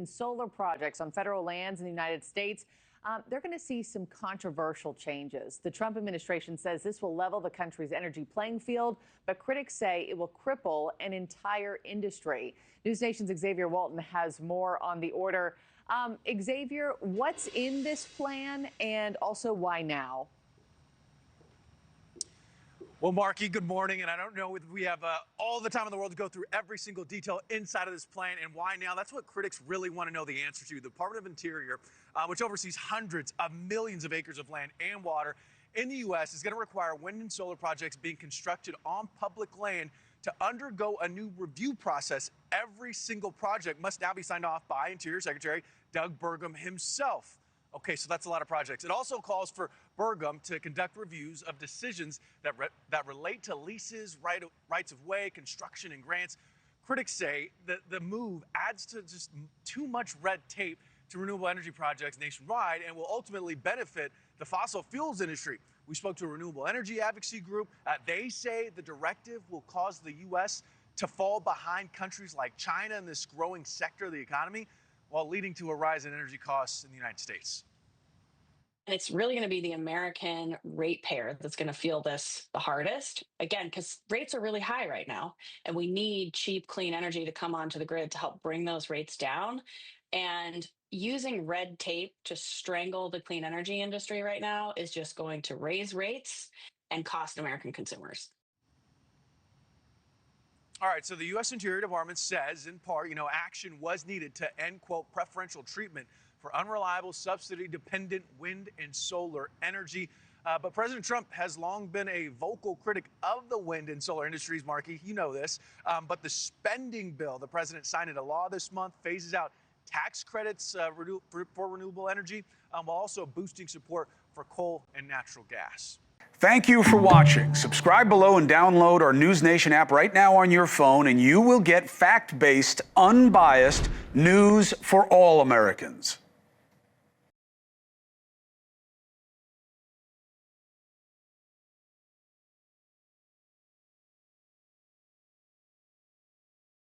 and solar projects on federal lands in the United States, they're going to see some controversial changes. The Trump administration says this will level the country's energy playing field, but critics say it will cripple an entire industry. NewsNation's Xavier Walton has more on the order. Xavier, what's in this plan and also why now? Well, Markie, good morning. And I don't know if we have all the time in the world to go through every single detail inside of this plan and why now. That's what critics really want to know the answer to. The Department of Interior, which oversees hundreds of millions of acres of land and water in the U.S., is going to require wind and solar projects being constructed on public land to undergo a new review process. Every single project must now be signed off by Interior Secretary Doug Burgum himself. Okay, so that's a lot of projects. It also calls for Burgum to conduct reviews of decisions that relate to leases, rights of way, construction, and grants. Critics say that the move adds to just too much red tape to renewable energy projects nationwide and will ultimately benefit the fossil fuels industry. We spoke to a renewable energy advocacy group. They say the directive will cause the U.S. to fall behind countries like China in this growing sector of the economy, while leading to a rise in energy costs in the United States. And it's really going to be the American ratepayer that's going to feel this the hardest, again, because rates are really high right now, and we need cheap, clean energy to come onto the grid to help bring those rates down. And using red tape to strangle the clean energy industry right now is just going to raise rates and cost American consumers. All right, so the U.S. Interior Department says, in part, action was needed to end, quote, preferential treatment for unreliable, subsidy-dependent wind and solar energy. But President Trump has long been a vocal critic of the wind and solar industries, Markie. You know this. But the spending bill the president signed into law this month phases out tax credits for renewable energy, while also boosting support for coal and natural gas. Thank you for watching. Subscribe below and download our NewsNation app right now on your phone, and you will get fact-based, unbiased news for all Americans.